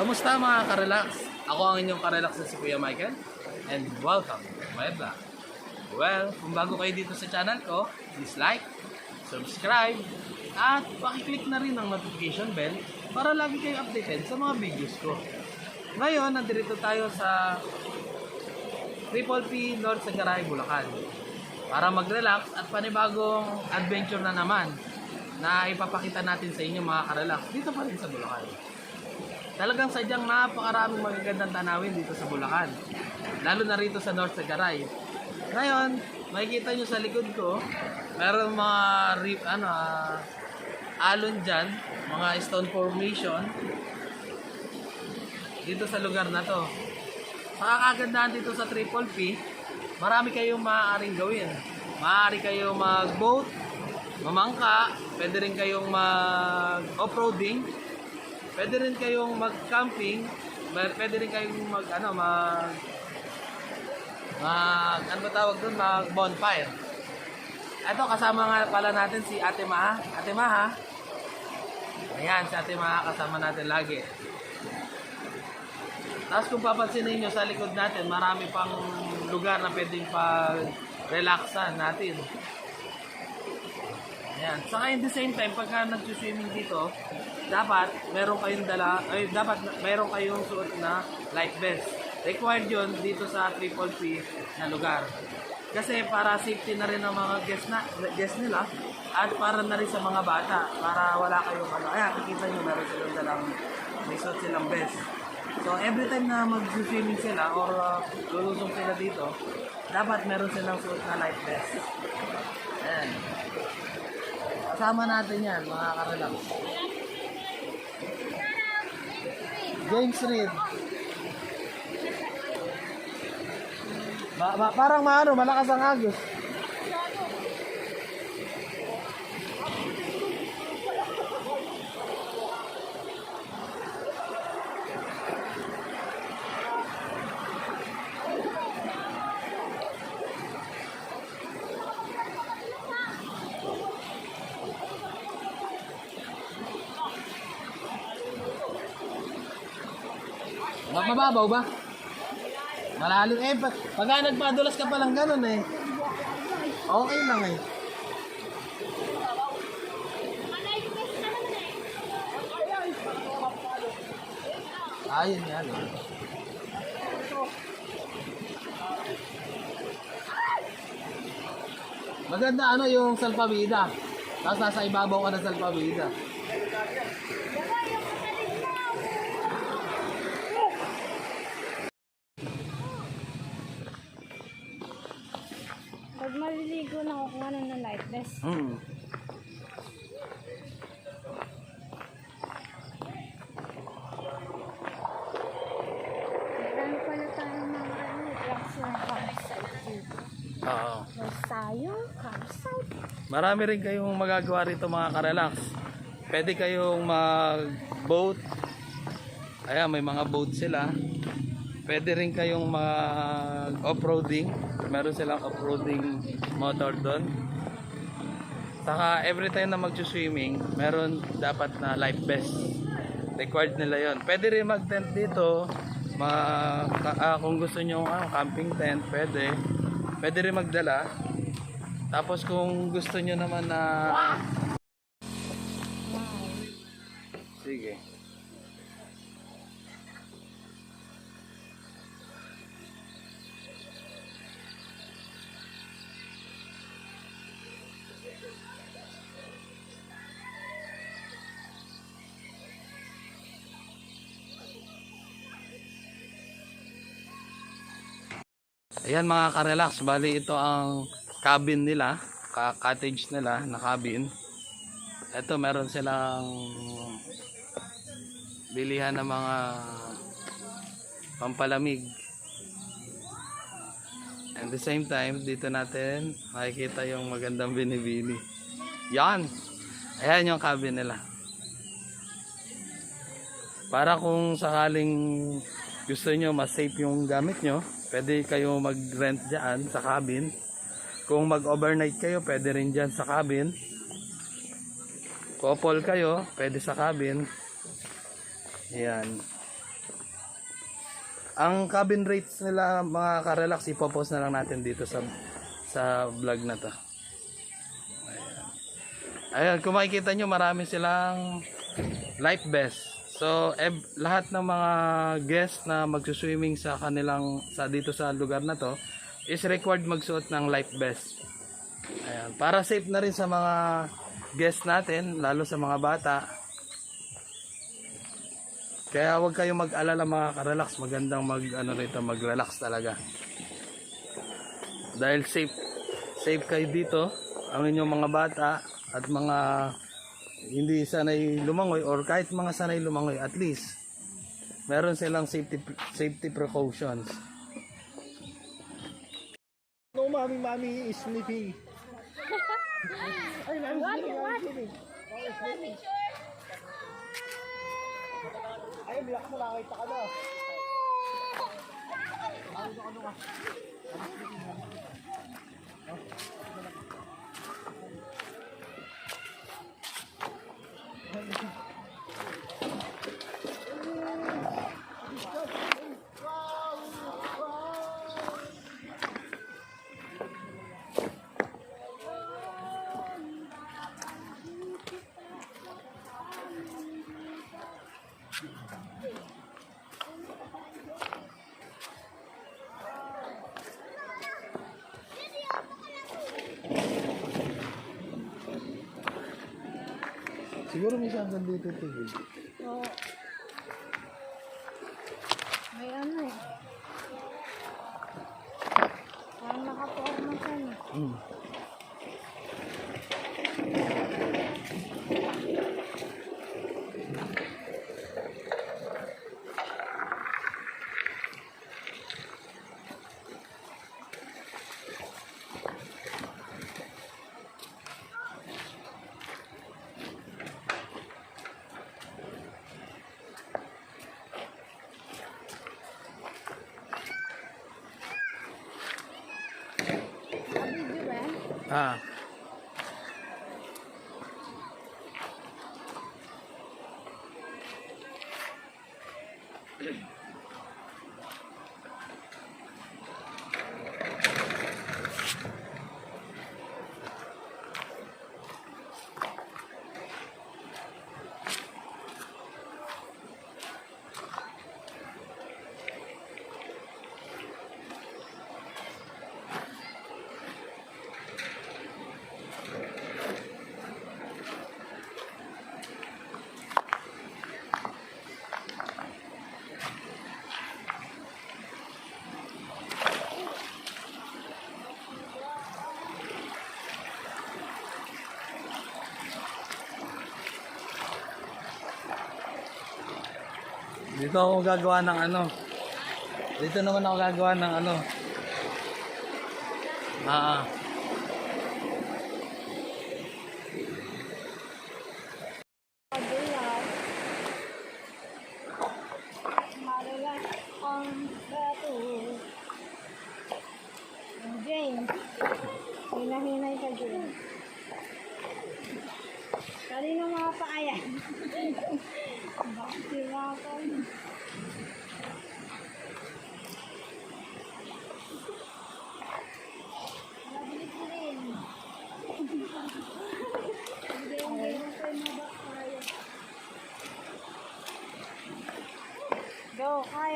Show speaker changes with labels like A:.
A: Kamusta mga karelax? Ako ang inyong karelax na si Kuya Michael and welcome to my vlog. Well, kung bago kayo dito sa channel ko, please like, subscribe, at pakiclick na rin ang notification bell para lagi kayo updated sa mga videos ko. Ngayon, nandito tayo sa Triple P North Sagaray, Bulacan para mag-relax at panibagong adventure na naman na ipapakita natin sa inyo mga karelax dito pa rin sa Bulacan. Talagang sadyang napakaraming magagandang tanawin dito sa Bulacan, lalo na rito sa North Sagaray. Ngayon, makikita nyo sa likod ko, meron mga alon dyan, mga stone formation dito sa lugar na to. Makakagandahan dito sa Triple P, marami kayong maaaring gawin. Maaari kayong mag-boat, mamangka, pwede rin kayong mag-off-roading, pwede rin kayong mag-camping, pwede rin kayong mag-bonfire. Ito, kasama nga pala natin si Ate Maha. Ate Maha. Ayan, si Ate Maha kasama natin lagi. Tapos kung papansin niyo sa likod natin, marami pang lugar na pwedeng pag-relaxan natin. Ayan. Saka in the same time, pagka nag-swimming dito, dapat meron kayong suot na life vest. Required yun dito sa Triple P na lugar. Kasi para safety na rin ng mga guest nila at para na rin sa mga bata, para wala kayong ayan, kikita nyo meron silang may suot silang vest. So every time na mag-swimming sila or lulusong sila dito, dapat meron silang suot na life vest. Ayan. Kasama natin yan, mga karelax. James Reed. Parang malakas ang agos. Mababaw ba? Malalim eh. Pagka nagpadulas ka palang ganun eh. Okay lang eh. Ayun yan eh. Maganda yung salpabida. Tapos nasa ibabaw ka ng salpabida.
B: Pag maliligo na ako kung ano na life vest. Marami pala tayong mga drugs na campsite dito.
A: Oo.
B: Sayong campsite.
A: Marami rin kayong magagawa rito mga karelax. Pwede kayong mag-boat. Ayan, may mga boat sila. Pwede rin kayong mag-off-roading. Meron silang off-roading motor doon. Saka every time na mag-swimming, meron dapat na life vest. Required nila yon. Pwede rin mag-tent dito. Kung gusto nyo camping tent, pwede. Pwede rin magdala. Tapos kung gusto nyo naman na... Sige. Ayan mga karelax, bali ito ang cabin nila, cottage nila na cabin. Ito meron silang bilihan ng mga pampalamig. At the same time, dito natin makikita yung magandang binibini. Yan! Ayan yung cabin nila. Para kung sakaling gusto nyo mas safe yung gamit nyo, pwede kayo mag-rent dyan sa cabin. Kung mag-overnight kayo, pwede rin dyan sa cabin. Couple kayo, pwede sa cabin. Ayan. Ang cabin rates nila mga ka-relax, ipopost na lang natin dito sa vlog na to. Ayan, kung makikita nyo, marami silang life vest. So, lahat ng mga guests na magsuswimming dito sa lugar na to is required magsuot ng life vest. Ayan, para safe na rin sa mga guests natin, lalo sa mga bata. Kaya huwag kayong mag-alala mga ka-relax, magandang mag-relax talaga. Dahil safe kayo dito, ang inyong mga bata at mga hindi sanay lumangoy or kahit mga sanay lumangoy, at least meron silang safety precautions.
C: No, mommy is sleeping. Ay, mommy is sleeping. Ay, black mo nakita ka na.
A: Siguro may isang dito TV.
B: Oo. May ano eh. Parang nakaporma siya eh. Video ba yan?
A: Ah. Dito ako gagawa ng ano. Dito naman ako gagawa ng ano.
B: Pagulaw. Marilas ang bato. Ang James. Hinahinay ka, James. Kanino mga paayan? Bakit sila ako? Nabilis mo rin. Go, kaya.